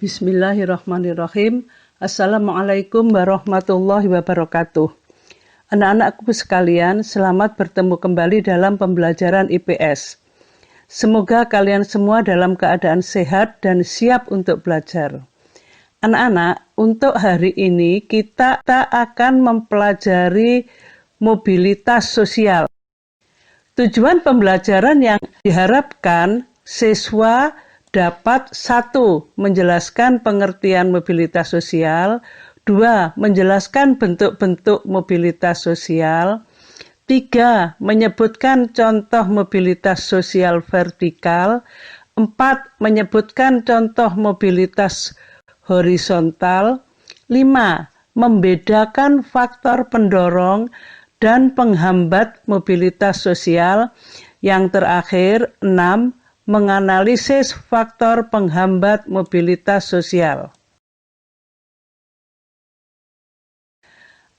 Bismillahirrahmanirrahim. Assalamualaikum warahmatullahi wabarakatuh. Anak-anakku sekalian, selamat bertemu kembali dalam pembelajaran IPS. Semoga kalian semua dalam keadaan sehat dan siap untuk belajar. Anak-anak, untuk hari ini kita akan mempelajari mobilitas sosial. Tujuan pembelajaran yang diharapkan siswa dapat 1. Menjelaskan pengertian mobilitas sosial, 2. Menjelaskan bentuk-bentuk mobilitas sosial, 3. Menyebutkan contoh mobilitas sosial vertikal, 4. Menyebutkan contoh mobilitas horizontal, 5. Membedakan faktor pendorong dan penghambat mobilitas sosial, yang terakhir 6. Menganalisis faktor penghambat mobilitas sosial.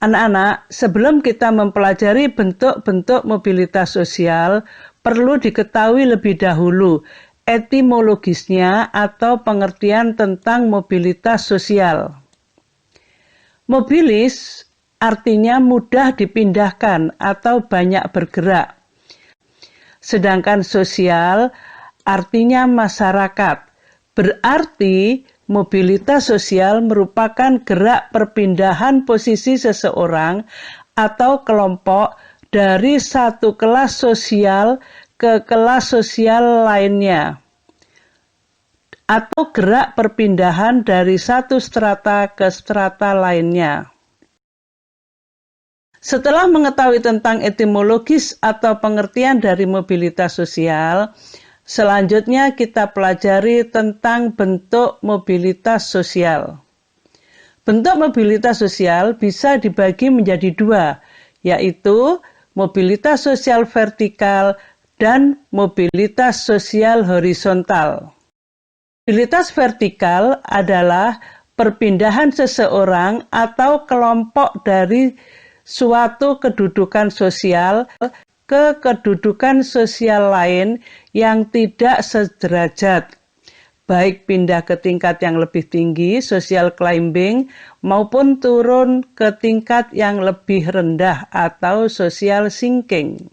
Anak-anak, sebelum kita mempelajari bentuk-bentuk mobilitas sosial, perlu diketahui lebih dahulu etimologisnya atau pengertian tentang mobilitas sosial. Mobilis artinya mudah dipindahkan atau banyak bergerak. Sedangkan sosial artinya masyarakat. Berarti mobilitas sosial merupakan gerak perpindahan posisi seseorang atau kelompok dari satu kelas sosial ke kelas sosial lainnya, atau gerak perpindahan dari satu strata ke strata lainnya. Setelah mengetahui tentang etimologis atau pengertian dari mobilitas sosial, selanjutnya kita pelajari tentang bentuk mobilitas sosial. Bentuk mobilitas sosial bisa dibagi menjadi 2, yaitu mobilitas sosial vertikal dan mobilitas sosial horizontal. Mobilitas vertikal adalah perpindahan seseorang atau kelompok dari suatu kedudukan sosial ke kedudukan sosial lain yang tidak sederajat, baik pindah ke tingkat yang lebih tinggi, social climbing, maupun turun ke tingkat yang lebih rendah atau social sinking.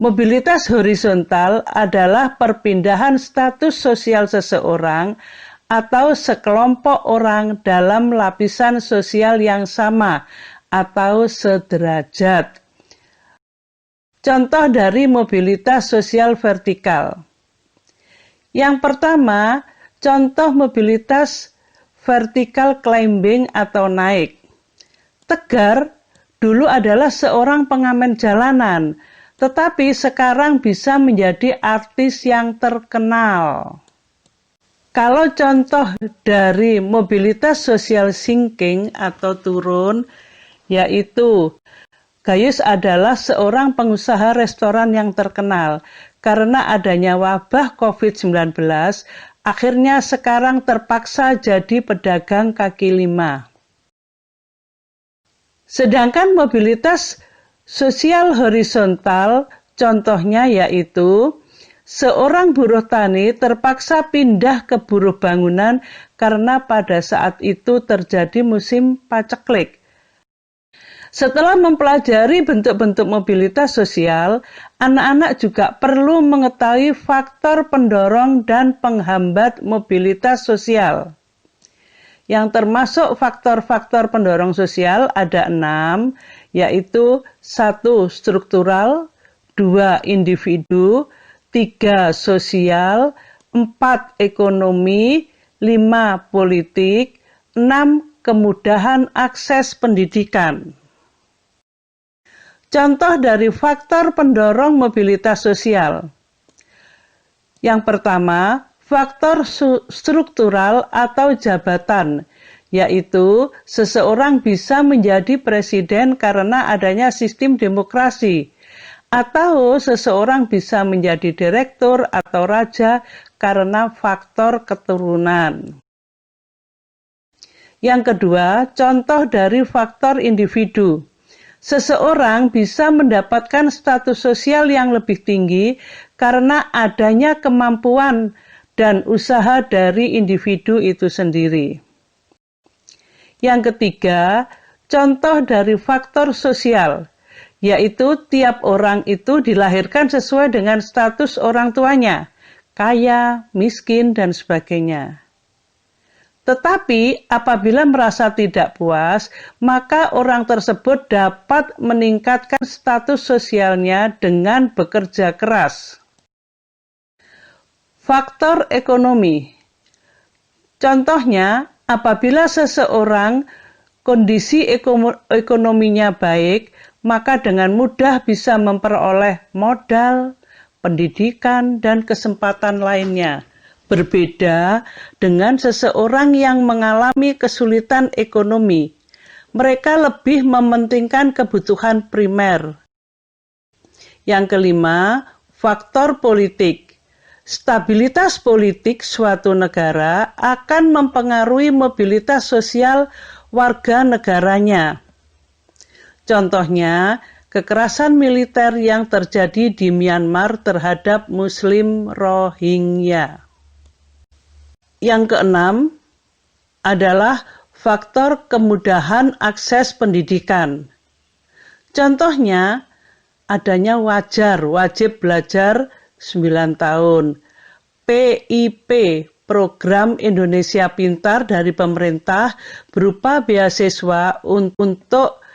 Mobilitas horizontal adalah perpindahan status sosial seseorang atau sekelompok orang dalam lapisan sosial yang sama atau sederajat. Contoh dari mobilitas sosial vertikal. Yang pertama, contoh mobilitas vertikal climbing atau naik. Tegar dulu adalah seorang pengamen jalanan, tetapi sekarang bisa menjadi artis yang terkenal. Kalau contoh dari mobilitas sosial sinking atau turun, yaitu Gayus adalah seorang pengusaha restoran yang terkenal. Karena adanya wabah COVID-19, akhirnya sekarang terpaksa jadi pedagang kaki lima. Sedangkan mobilitas sosial horizontal, contohnya yaitu seorang buruh tani terpaksa pindah ke buruh bangunan karena pada saat itu terjadi musim paceklik. Setelah mempelajari bentuk-bentuk mobilitas sosial, anak-anak juga perlu mengetahui faktor pendorong dan penghambat mobilitas sosial. Yang termasuk faktor-faktor pendorong sosial ada 6, yaitu 1. Struktural, 2. Individu, 3. Sosial, 4. Ekonomi, 5. Politik, 6. Kemudahan akses pendidikan. Contoh dari faktor pendorong mobilitas sosial. Yang pertama, faktor struktural atau jabatan, yaitu seseorang bisa menjadi presiden karena adanya sistem demokrasi, atau seseorang bisa menjadi direktur atau raja karena faktor keturunan. Yang kedua, contoh dari faktor individu. Seseorang bisa mendapatkan status sosial yang lebih tinggi karena adanya kemampuan dan usaha dari individu itu sendiri. Yang ketiga, contoh dari faktor sosial, yaitu tiap orang itu dilahirkan sesuai dengan status orang tuanya, kaya, miskin, dan sebagainya. Tetapi apabila merasa tidak puas, maka orang tersebut dapat meningkatkan status sosialnya dengan bekerja keras. Faktor ekonomi. Contohnya, apabila seseorang kondisi ekonominya baik, maka dengan mudah bisa memperoleh modal, pendidikan, dan kesempatan lainnya. Berbeda dengan seseorang yang mengalami kesulitan ekonomi. Mereka lebih mementingkan kebutuhan primer. Yang kelima, faktor politik. Stabilitas politik suatu negara akan mempengaruhi mobilitas sosial warga negaranya. Contohnya, kekerasan militer yang terjadi di Myanmar terhadap Muslim Rohingya. Yang keenam adalah faktor kemudahan akses pendidikan. Contohnya, adanya wajib belajar 9 tahun, PIP, Program Indonesia Pintar dari pemerintah berupa beasiswa untuk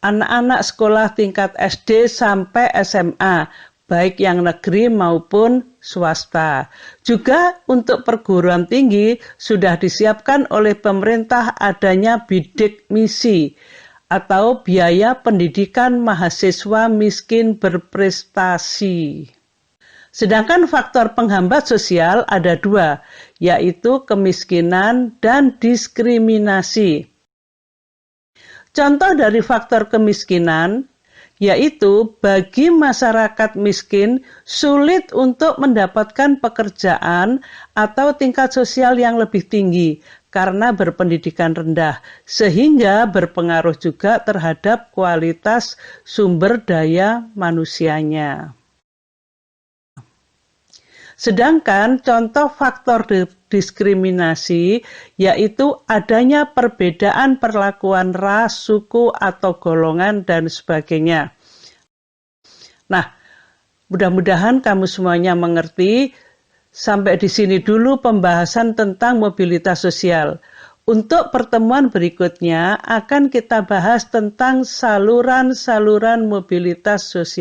anak-anak sekolah tingkat SD sampai SMA, baik yang negeri maupun swasta. Juga untuk perguruan tinggi sudah disiapkan oleh pemerintah adanya bidik misi atau biaya pendidikan mahasiswa miskin berprestasi. Sedangkan faktor penghambat sosial ada dua, yaitu kemiskinan dan diskriminasi. Contoh dari faktor kemiskinan yaitu bagi masyarakat miskin sulit untuk mendapatkan pekerjaan atau tingkat sosial yang lebih tinggi karena berpendidikan rendah, sehingga berpengaruh juga terhadap kualitas sumber daya manusianya. Sedangkan contoh faktor diskriminasi yaitu adanya perbedaan perlakuan ras, suku, atau golongan, dan sebagainya. Nah, mudah-mudahan kamu semuanya mengerti. Sampai di sini dulu pembahasan tentang mobilitas sosial. Untuk pertemuan berikutnya akan kita bahas tentang saluran-saluran mobilitas sosial.